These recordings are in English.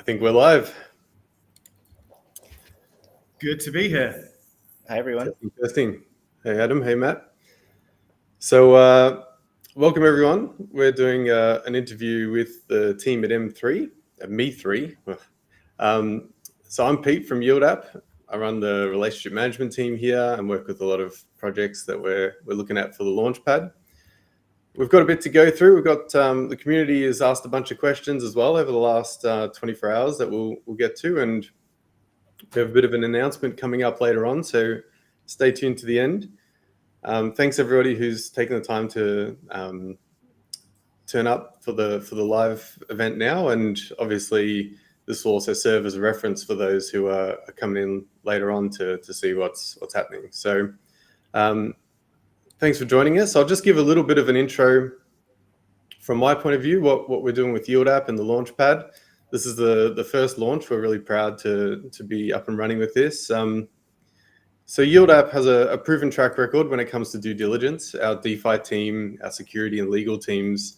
I think we're live. Good to be here. Hi, everyone. Testing. Hey, Adam. Hey, Matt. So welcome, everyone. We're doing an interview with the team at M3, at Me3. So I'm Pete from Yield App. I run the relationship management team here and work with a lot of projects that we're looking at for the Launchpad. We've got a bit to go through. We've got the community has asked a bunch of questions as well over the last 24 hours that we'll get to, and we have a bit of an announcement coming up later on, so stay tuned to the end. Thanks everybody who's taken the time to turn up for the live event now, and obviously this will also serve as a reference for those who are coming in later on to see what's happening. So thanks for joining us. I'll just give a little bit of an intro from my point of view, what we're doing with Yield App and the Launchpad. This is the first launch. We're really proud to be up and running with this. So Yield App has a proven track record when it comes to due diligence. Our DeFi team, our security and legal teams,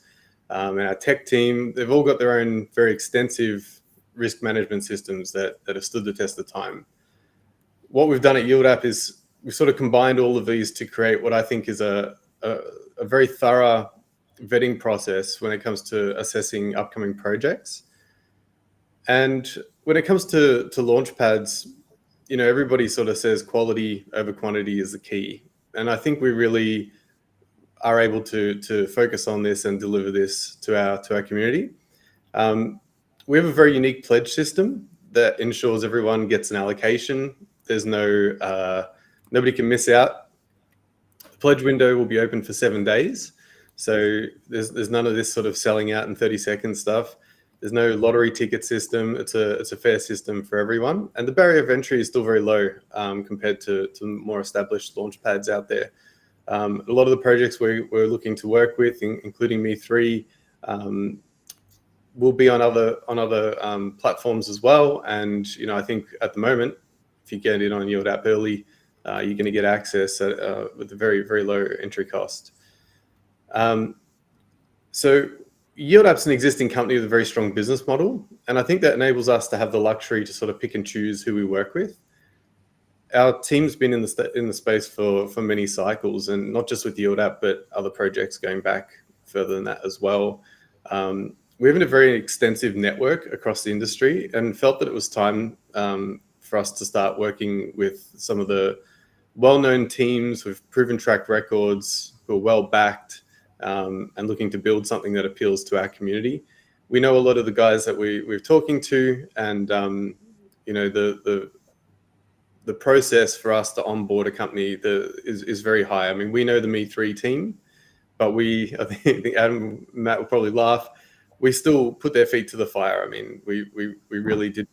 and our tech team, they've all got their own very extensive risk management systems that have stood the test of time. What we've done at Yield App is we've sort of combined all of these to create what I think is a very thorough vetting process when it comes to assessing upcoming projects. And when it comes to Launchpads, you know, everybody sort of says quality over quantity is the key. And I think we really are able to focus on this and deliver this to our community. We have a very unique pledge system that ensures everyone gets an allocation. There's nobody can miss out. The pledge window will be open for 7 days. So there's none of this sort of selling out in 30-second stuff. There's no lottery ticket system. It's a fair system for everyone. And the barrier of entry is still very low compared to more established launchpads out there. A lot of the projects we're looking to work with, including Me3, will be on other platforms as well. And you know, I think at the moment, if you get in on Yield App early, you're going to get access with a very, very low entry cost. So Yield App's an existing company with a very strong business model, and I think that enables us to have the luxury to sort of pick and choose who we work with. Our team's been in the space for many cycles, and not just with Yield App, but other projects going back further than that as well. We have a very extensive network across the industry, and felt that it was time for us to start working with some of the well-known teams with proven track records who are well-backed, and looking to build something that appeals to our community. We know a lot of the guys that we're talking to, and you know, the process for us to onboard a company is very high. I mean, we know the Me3 team, but I think Adam, Matt will probably laugh. We still put their feet to the fire. I mean, we really did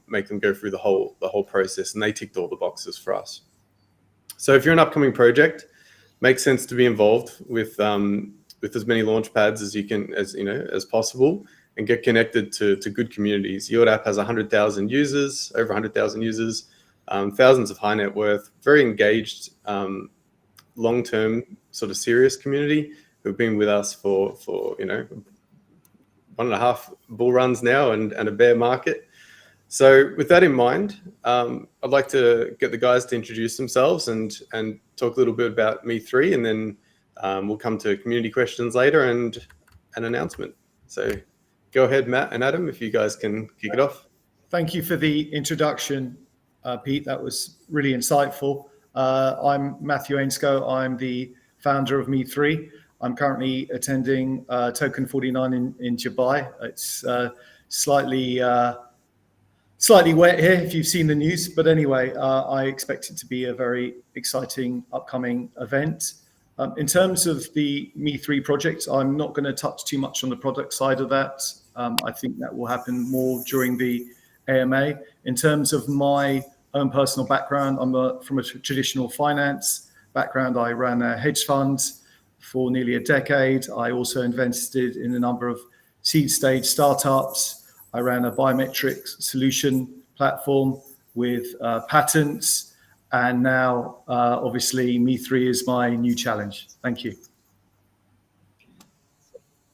make them go through the whole process, and they ticked all the boxes for us. So if you're an upcoming project, makes sense to be involved with as many launch pads as possible, and get connected to good communities. Yield App has 100,000 users, over 100,000 users, thousands of high net worth, very engaged, long-term sort of serious community who've been with us for 1.5 bull runs now and a bear market. So with that in mind, I'd like to get the guys to introduce themselves and talk a little bit about Me3, and then we'll come to community questions later and an announcement. So go ahead, Matt and Adam, if you guys can kick it off. Thank you for the introduction, Pete. That was really insightful. I'm Matthew Ainscow. I'm the founder of Me3. I'm currently attending Token 49 in Dubai. It's slightly wet here if you've seen the news, but anyway, I expect it to be a very exciting upcoming event. In terms of the Me3 project, I'm not going to touch too much on the product side of that. I think that will happen more during the AMA. In terms of my own personal background, I'm from a traditional finance background. I ran a hedge fund for nearly a decade. I also invested in a number of seed stage startups. I ran a biometric solution platform with patents, and now obviously Me3 is my new challenge. Thank you.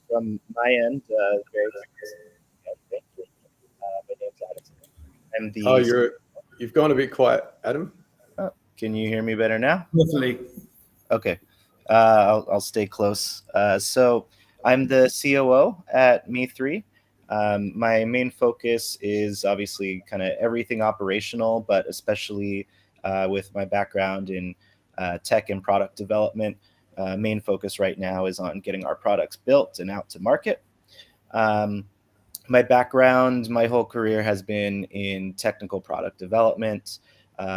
From my end, very thank you. My I'm the. Oh, you've gone a bit quiet, Adam. Can you hear me better now? Lovely. Okay. I'll stay close. So I'm the COO at Me3. My main focus is obviously kind of everything operational, but especially with my background in tech and product development. Main focus right now is on getting our products built and out to market. My background, my whole career has been in technical product development.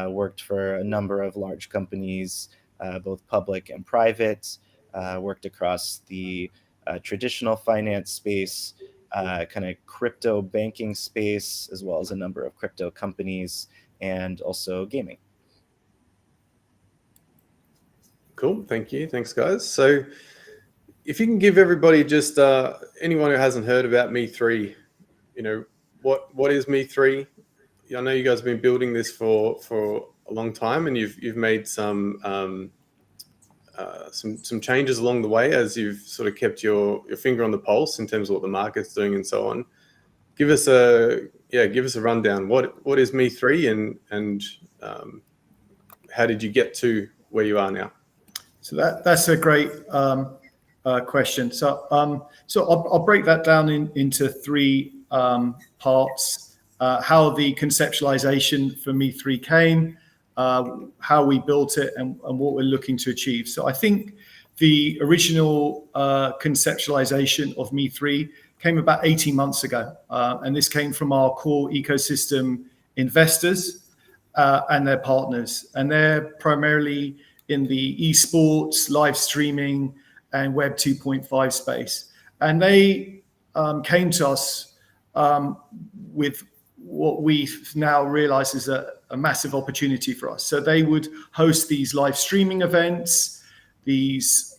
Worked for a number of large companies, both public and private. Worked across the traditional finance space, kind of crypto banking space, as well as a number of crypto companies, and also gaming. Cool. Thank you. Thanks, guys. So if you can give everybody just anyone who hasn't heard about Me3, what is Me3? I know you guys have been building this for a long time, and you've made some changes along the way as you've sort of kept your finger on the pulse in terms of what the market's doing and so on. Give us a rundown. What is Me3 and how did you get to where you are now? So that's a great question. So I'll break that down into three parts. How the conceptualization for Me3 came, how we built it, and what we're looking to achieve. So I think the original conceptualization of Me3 came about 18 months ago, and this came from our core ecosystem investors and their partners, and they're primarily in the esports, live streaming, and Web 2.5 space. And they came to us with what we now realize is a massive opportunity for us. So they would host these live streaming events, these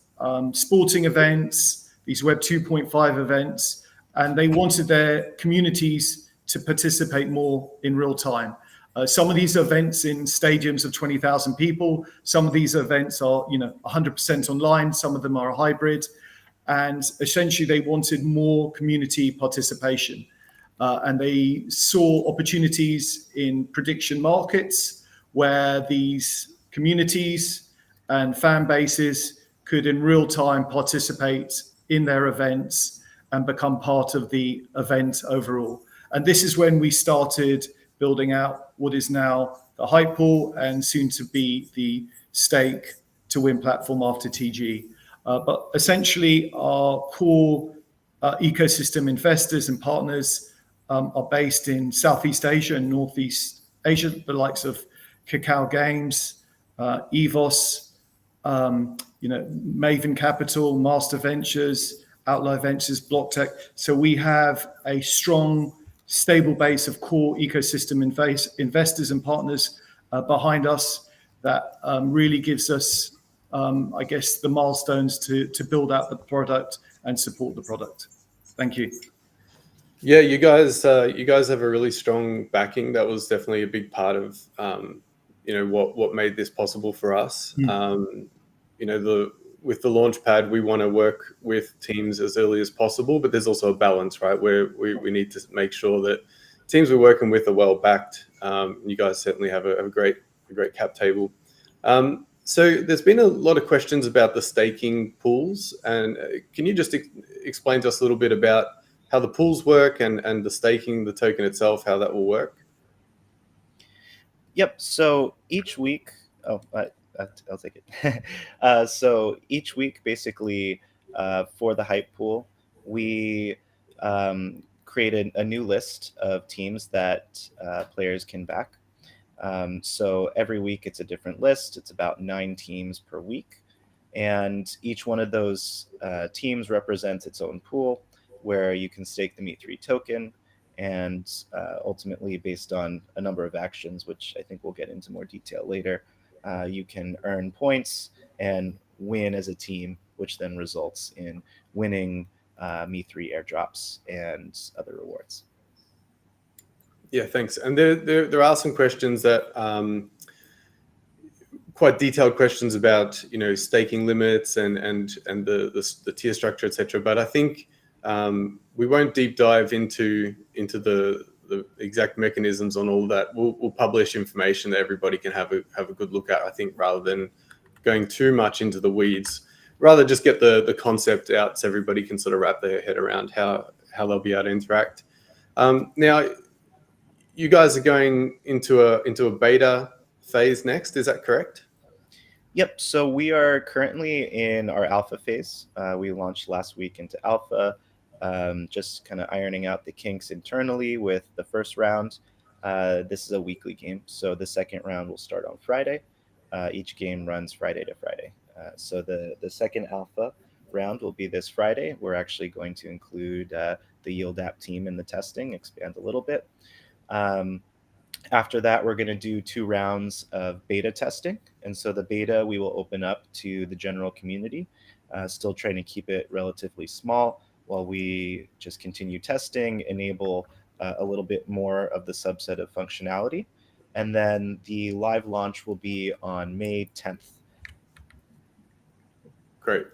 sporting events, these Web 2.5 events, and they wanted their communities to participate more in real time. Some of these events in stadiums of 20,000 people. Some of these events are, 100% online. Some of them are hybrid, and essentially they wanted more community participation, and they saw opportunities in prediction markets where these communities and fan bases could, in real time, participate in their events and become part of the event overall. And this is when we started building out what is now the hype pool and soon to be the stake to win platform after TG. But essentially our core ecosystem investors and partners are based in Southeast Asia and Northeast Asia, the likes of Kakao Games, EVOS, Maven Capital, Master Ventures, Outlier Ventures, BlockTech. So we have a strong, stable base of core ecosystem investors and partners behind us that really gives us, the milestones to build out the product and support the product. Thank you. Yeah, you guys have a really strong backing. That was definitely a big part of what made this possible for us. With the Launchpad, we want to work with teams as early as possible, but there's also a balance, right, where we need to make sure that teams we're working with are well backed. You guys certainly have a great cap table. So there's been a lot of questions about the staking pools, and can you just explain to us a little bit about how the pools work and the staking, the token itself, how that will work? Yep. So each week, I'll take it. So each week, basically, for the hype pool, we created a new list of teams that players can back. So every week it's a different list. It's about 9 teams per week. And each one of those teams represents its own pool where you can stake the Me3 token. And ultimately, based on a number of actions, which I think we'll get into more detail later, you can earn points and win as a team, which then results in winning Me3 airdrops and other rewards. Yeah, thanks. And there are some questions that quite detailed questions about staking limits and the tier structure, etc. But I think we won't deep dive into the the exact mechanisms on all of that, we'll publish information that everybody can have a good look at, I think, rather than going too much into the weeds. Rather just get the concept out so everybody can sort of wrap their head around how they'll be able to interact. Now, you guys are going into a beta phase next, is that correct? Yep. So we are currently in our alpha phase. We launched last week into alpha, just kind of ironing out the kinks internally with the first round. This is a weekly game, so the second round will start on Friday. Each game runs Friday to Friday. So the second alpha round will be this Friday. We're actually going to include the Yield App team in the testing, expand a little bit. After that, we're going to do 2 rounds of beta testing. And so the beta we will open up to the general community, still trying to keep it relatively small while we just continue testing, enable a little bit more of the subset of functionality. And then the live launch will be on May 10th. Great.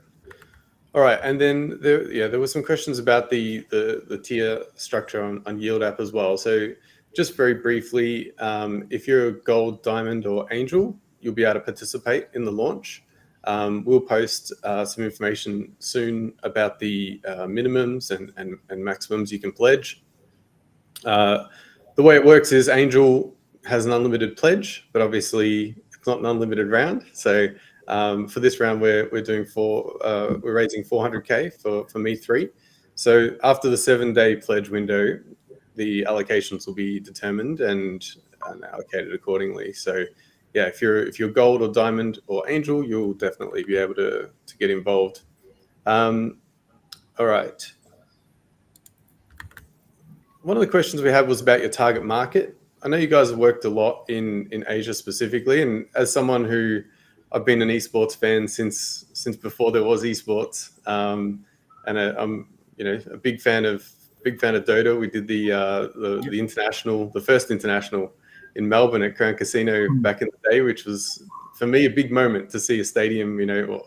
All right, and then there were some questions about the tier structure on Yield App as well. So just very briefly, if you're a gold, diamond, or angel, you'll be able to participate in the launch. We'll post some information soon about the minimums and maximums you can pledge. The way it works is Angel has an unlimited pledge, but obviously it's not an unlimited round. So for this round, we're raising 400K for Me3. So after the 7-day pledge window, the allocations will be determined and allocated accordingly. So yeah, if you're gold or diamond or angel, you'll definitely be able to get involved. All right. One of the questions we had was about your target market. I know you guys have worked a lot in Asia specifically, and as someone who I've been an esports fan since before there was esports, and I'm a big fan of Dota. We did the international, the first international in Melbourne at Crown Casino back in the day, which was for me a big moment to see a stadium. Well,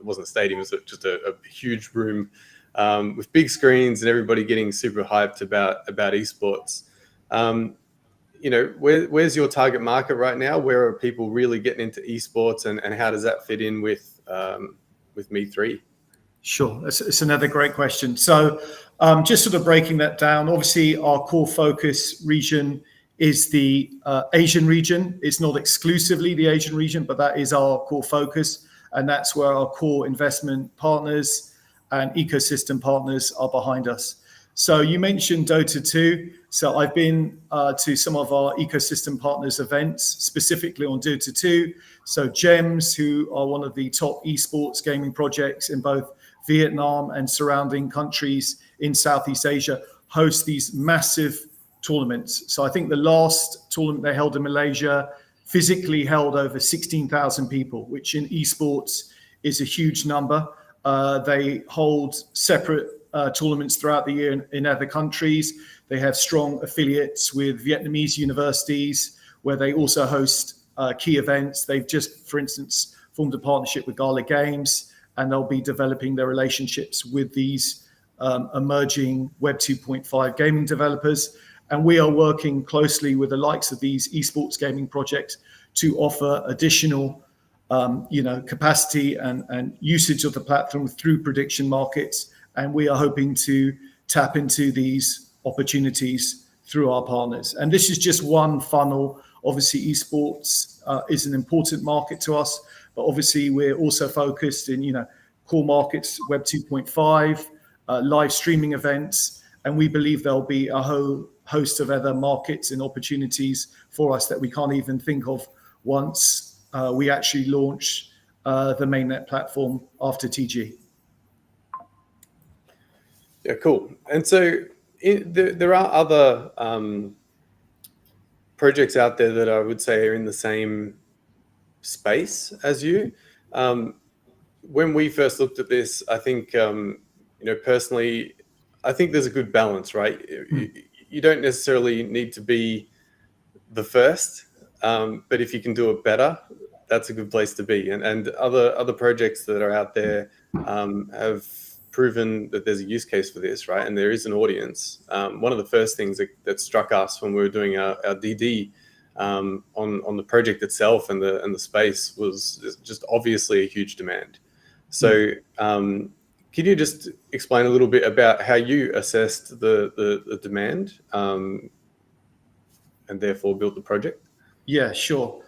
it wasn't a stadium; it was just a huge room with big screens and everybody getting super hyped about esports. Where's your target market right now? Where are people really getting into esports, and how does that fit in with Me3? Sure, it's another great question. So just sort of breaking that down, obviously our core focus region is the Asian region. It's not exclusively the Asian region, but that is our core focus. And that's where our core investment partners and ecosystem partners are behind us. So you mentioned Dota 2. So I've been to some of our ecosystem partners events, specifically on Dota 2. So GEMS, who are one of the top esports gaming projects in both Vietnam and surrounding countries in Southeast Asia, host these massive tournaments. So I think the last tournament they held in Malaysia physically held over 16,000 people, which in esports is a huge number. They hold separate tournaments throughout the year in other countries. They have strong affiliates with Vietnamese universities where they also host key events. They've just, for instance, formed a partnership with Gala Games, and they'll be developing their relationships with these emerging Web 2.5 gaming developers. And we are working closely with the likes of these esports gaming projects to offer additional capacity and usage of the platform through prediction markets. And we are hoping to tap into these opportunities through our partners. And this is just one funnel. Obviously, esports is an important market to us, but obviously we're also focused in, core markets, Web 2.5, live streaming events. And we believe there'll be a whole host of other markets and opportunities for us that we can't even think of once we actually launch the mainnet platform after TG. Yeah, cool. And so there are other projects out there that I would say are in the same space as you. When we first looked at this, I think, personally, I think there's a good balance, right? You don't necessarily need to be the first, but if you can do it better, that's a good place to be. And other projects that are out there have proven that there's a use case for this, right? And there is an audience. One of the first things that struck us when we were doing our DD on the project itself and the space was just obviously a huge demand. So can you just explain a little bit about how you assessed the demand and therefore built the project? Yeah, sure.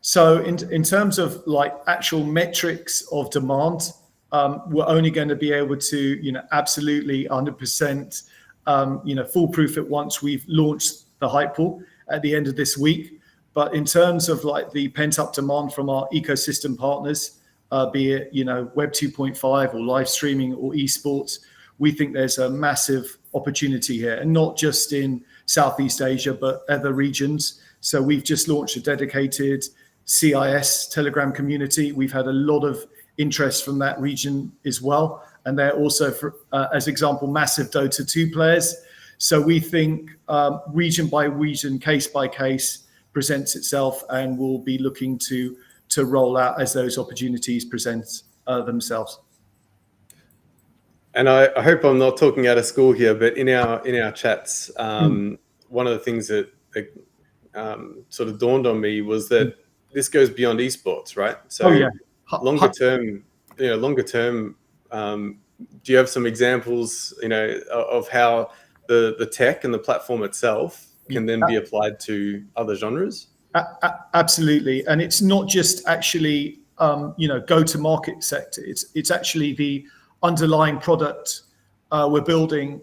So in terms of like actual metrics of demand, we're only going to be able to, absolutely 100%, foolproof it once we've launched the hype pool at the end of this week. But in terms of like the pent up demand from our ecosystem partners, be it, Web 2.5 or live streaming or esports, we think there's a massive opportunity here, and not just in Southeast Asia, but other regions. So we've just launched a dedicated CIS Telegram community. We've had a lot of interest from that region as well. And they're also, as example, massive Dota 2 players. So we think region by region, case by case presents itself, and we'll be looking to roll out as those opportunities present themselves. And I hope I'm not talking out of school here, but in our chats, one of the things that sort of dawned on me was that this goes beyond esports, right? So longer term, do you have some examples, of how the tech and the platform itself can then be applied to other genres? Absolutely. And it's not just actually, go-to-market sector. It's actually the underlying product we're building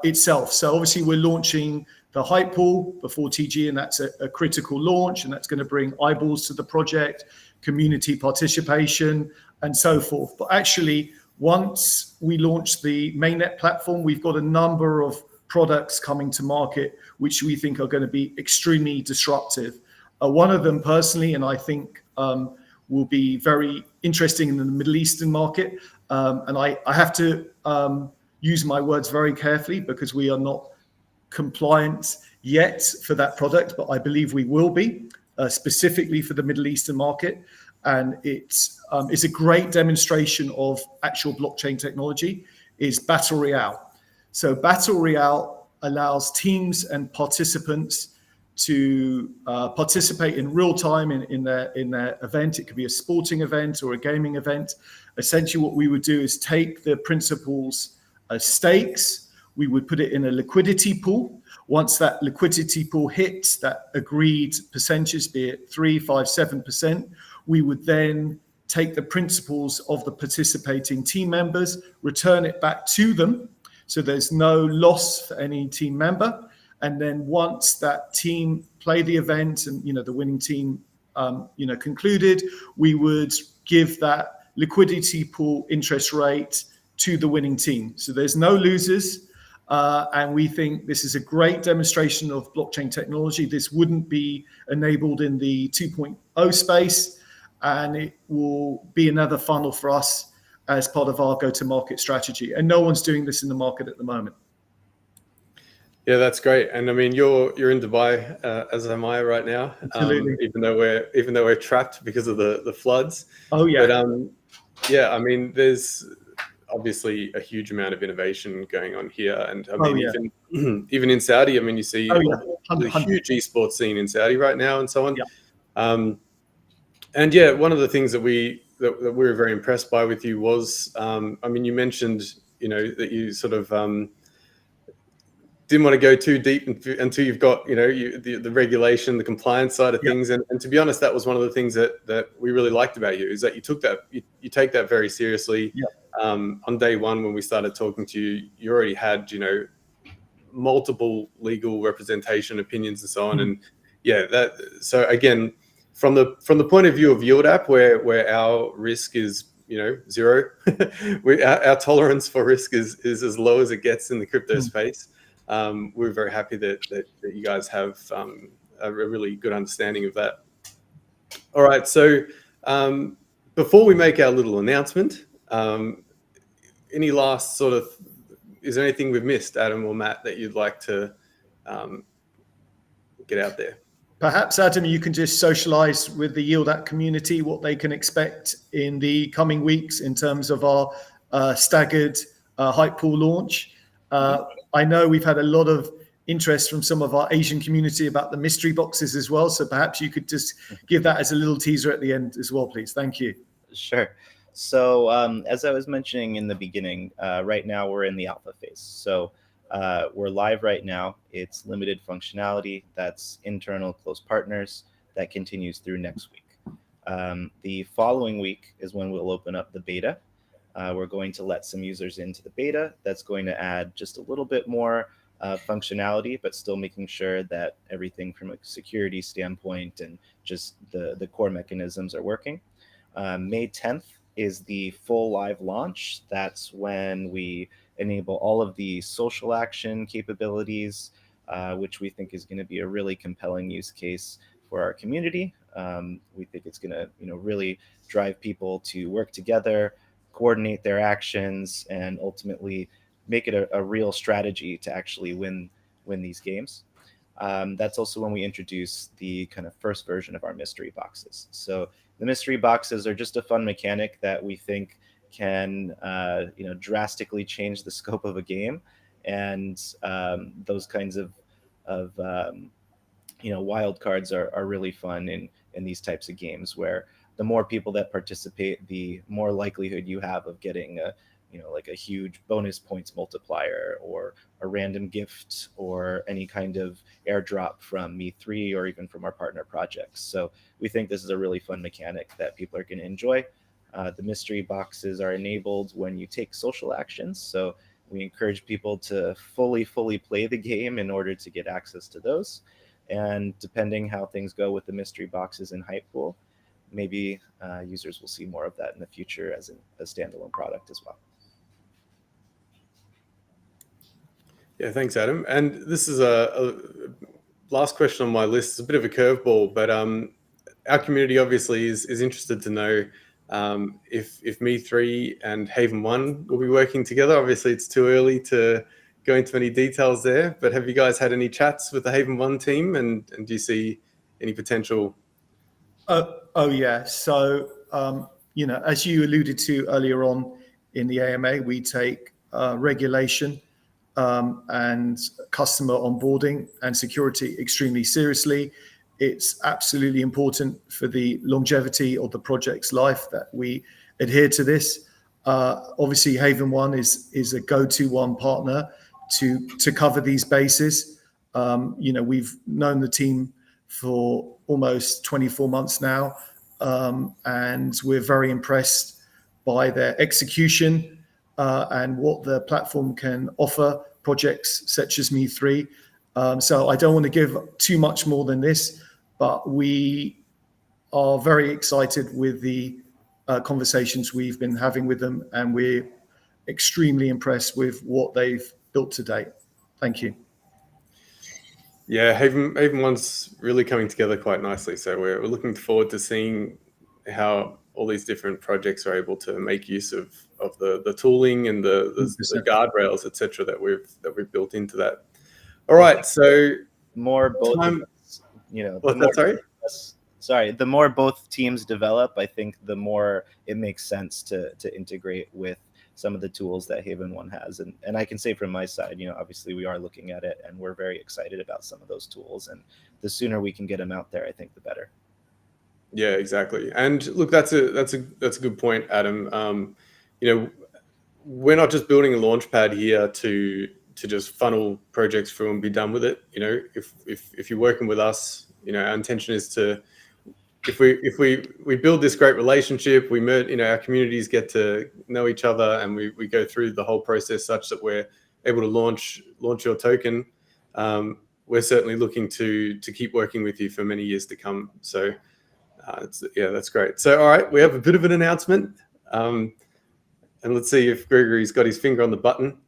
itself. So obviously we're launching the hype pool before TG, and that's a critical launch, and that's going to bring eyeballs to the project, community participation, and so forth. But actually, once we launch the mainnet platform, we've got a number of products coming to market which we think are going to be extremely disruptive. One of them personally, and I think will be very interesting in the Middle Eastern market, and I have to use my words very carefully because we are not compliant yet for that product, but I believe we will be, specifically for the Middle Eastern market. And it's a great demonstration of actual blockchain technology, is Battle Royale. So Battle Royale allows teams and participants to participate in real time in their event. It could be a sporting event or a gaming event. Essentially what we would do is take the principals as stakes. We would put it in a liquidity pool. Once that liquidity pool hits that agreed percentage, be it 3, 5, 7%, we would then take the principals of the participating team members, return it back to them. So there's no loss for any team member. And then once that team play the event and, the winning team, concluded, we would give that liquidity pool interest rate to the winning team. So there's no losers. And we think this is a great demonstration of blockchain technology. This wouldn't be enabled in the 2.0 space, and it will be another funnel for us as part of our go-to-market strategy. And no one's doing this in the market at the moment. Yeah, that's great. And I mean, you're in Dubai, as am I right now. Even though we're trapped because of the floods. Oh yeah. But yeah, I mean, there's obviously a huge amount of innovation going on here, and I mean, even in Saudi, I mean, you see the huge esports scene in Saudi right now, and so on. Yeah. And yeah, one of the things that we were very impressed by with you was, I mean, you mentioned, that you sort of didn't want to go too deep until you've got, the regulation, the compliance side of things. And to be honest, that was one of the things that we really liked about you, is that you take that very seriously. Yeah. On day one, when we started talking to you, you already had, multiple legal representation, opinions, and so on. And yeah, so again, from the point of view of Yield App, where our risk is, zero, our tolerance for risk is as low as it gets in the crypto space. We're very happy that you guys have a really good understanding of that. All right, so before we make our little announcement, any last is there anything we've missed, Adam or Matt, that you'd like to get out there? Perhaps, Adam, you can just socialize with the Yield App community what they can expect in the coming weeks in terms of our staggered hype pool launch. I know we've had a lot of interest from some of our Asian community about the mystery boxes as well. So perhaps you could just give that as a little teaser at the end as well, please. Thank you. Sure. So as I was mentioning in the beginning, right now we're in the alpha phase. So we're live right now. It's limited functionality. That's internal close partners. That continues through next week. The following week is when we'll open up the beta. We're going to let some users into the beta. That's going to add just a little bit more functionality, but still making sure that everything from a security standpoint and just the core mechanisms are working. May 10th is the full live launch. That's when we enable all of the social action capabilities, which we think is going to be a really compelling use case for our community. We think it's going to, really drive people to work together, coordinate their actions, and ultimately make it a real strategy to actually win these games. That's also when we introduce the kind of first version of our mystery boxes. So the mystery boxes are just a fun mechanic that we think can, drastically change the scope of a game, and those kinds of wild cards are really fun in these types of games, where the more people that participate, the more likelihood you have of getting like a huge bonus points multiplier or a random gift or any kind of airdrop from Me3 or even from our partner projects. So we think this is a really fun mechanic that people are going to enjoy. The mystery boxes are enabled when you take social actions. So we encourage people to fully play the game in order to get access to those. And depending how things go with the mystery boxes in Hype Pool, maybe users will see more of that in the future as a standalone product as well. Yeah, thanks, Adam. And this is a last question on my list. It's a bit of a curveball, but our community obviously is interested to know if Me3 and Haven 1 will be working together. Obviously, it's too early to go into any details there, but have you guys had any chats with the Haven 1 team, and do you see any potential? Oh yeah. So, as you alluded to earlier on in the AMA, we take regulation and customer onboarding and security extremely seriously. It's absolutely important for the longevity of the project's life that we adhere to this. Obviously, Haven 1 is a go-to one partner to cover these bases. We've known the team for almost 24 months now, and we're very impressed by their execution and what the platform can offer projects such as Me3. So I don't want to give too much more than this, but we are very excited with the conversations we've been having with them, and we're extremely impressed with what they've built to date. Thank you. Yeah, Haven 1's really coming together quite nicely. So we're looking forward to seeing how all these different projects are able to make use of the tooling and the guardrails, etc., that we've built into that. All right, so more both time, what's that, sorry? The more both teams develop, I think the more it makes sense to integrate with some of the tools that Haven 1 has. And I can say from my side, obviously we are looking at it and we're very excited about some of those tools, and the sooner we can get them out there, I think the better. Yeah, exactly. And look, that's a good point, Adam. We're not just building a launchpad here to just funnel projects through and be done with it. If you're working with us, our intention is to, if we build this great relationship, our communities get to know each other, and we go through the whole process such that we're able to launch your token. We're certainly looking to keep working with you for many years to come. So that's great. So all right, we have a bit of an announcement, and let's see if Gregory's got his finger on the button.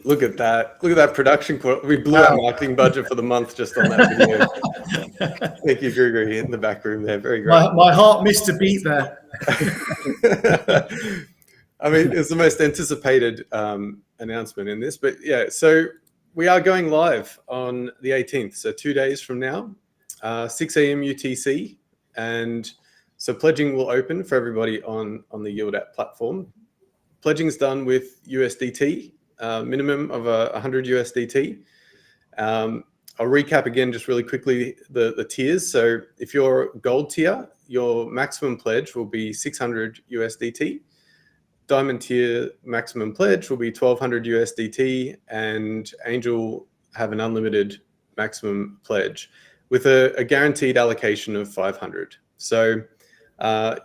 Look at that. Look at that production. We blew our marketing budget for the month just on that video. Thank you, Gregory, in the back room there. Very great. My heart missed a beat there. I mean, it's the most anticipated announcement in this. But yeah, so we are going live on the 18th, so 2 days from now, 6 a.m. UTC, and so pledging will open for everybody on the Yield App platform. Pledging is done with USDT, minimum of 100 USDT. I'll recap again just really quickly the tiers. So if you're gold tier, your maximum pledge will be 600 USDT. Diamond tier maximum pledge will be 1200 USDT, and Angel have an unlimited maximum pledge with a guaranteed allocation of 500. So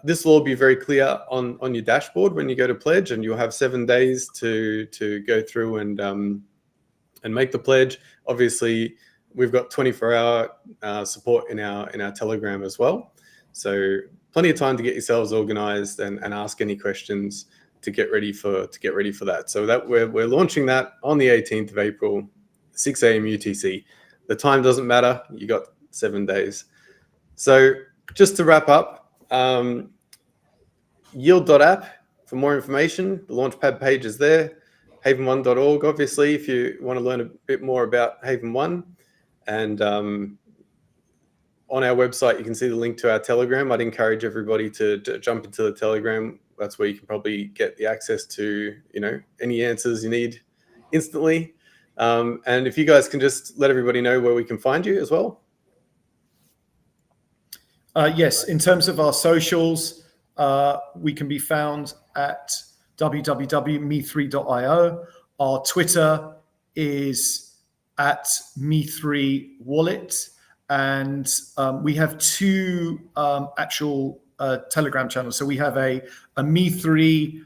this will all be very clear on your dashboard when you go to pledge, and you'll have 7 days to go through and make the pledge. Obviously, we've got 24-hour support in our Telegram as well, so plenty of time to get yourselves organized and ask any questions to get ready for that. So that we're launching that on the 18th of April, 6 a.m. UTC. The time doesn't matter. You got 7 days. So just to wrap up, yield.app for more information. The Launchpad page is there. haven1.org, obviously, if you want to learn a bit more about Haven 1. And on our website, you can see the link to our Telegram. I'd encourage everybody to jump into the Telegram. That's where you can probably get the access to, any answers you need instantly. And if you guys can just let everybody know where we can find you as well. Yes, in terms of our socials, we can be found at www.me3.io. Our Twitter is at Me3 Wallet, and we have two actual Telegram channels. So we have a Me3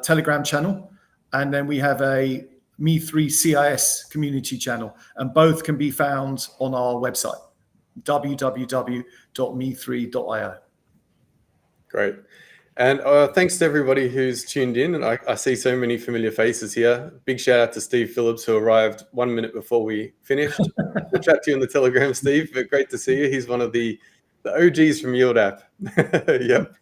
Telegram channel, and then we have a Me3 CIS community channel, and both can be found on our website, www.me3.io. Great. And thanks to everybody who's tuned in. And I see so many familiar faces here. Big shout out to Steve Phillips, who arrived 1 minute before we finished. We'll chat to you on the Telegram, Steve, but great to see you. He's one of the OGs from Yield App. Yep.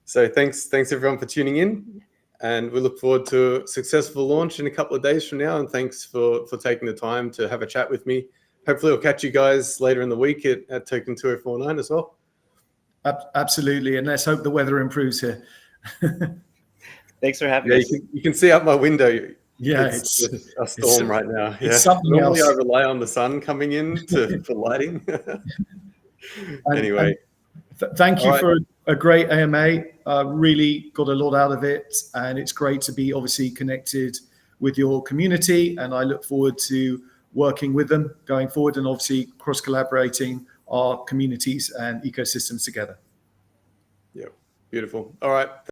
So thanks everyone for tuning in. And we look forward to a successful launch in a couple of days from now. And thanks for taking the time to have a chat with me. Hopefully I'll catch you guys later in the week at Token 2049 as well. Absolutely, and let's hope the weather improves here. Thanks for having us. You can see out my window. Yeah, it's a storm right now. It's something Normally else. I rely on the sun coming in for lighting. Anyway. Thank you for a great AMA. Really got a lot out of it, and it's great to be obviously connected with your community, and I look forward to working with them going forward, and obviously cross-collaborating our communities and ecosystems together. Yeah, beautiful. All right.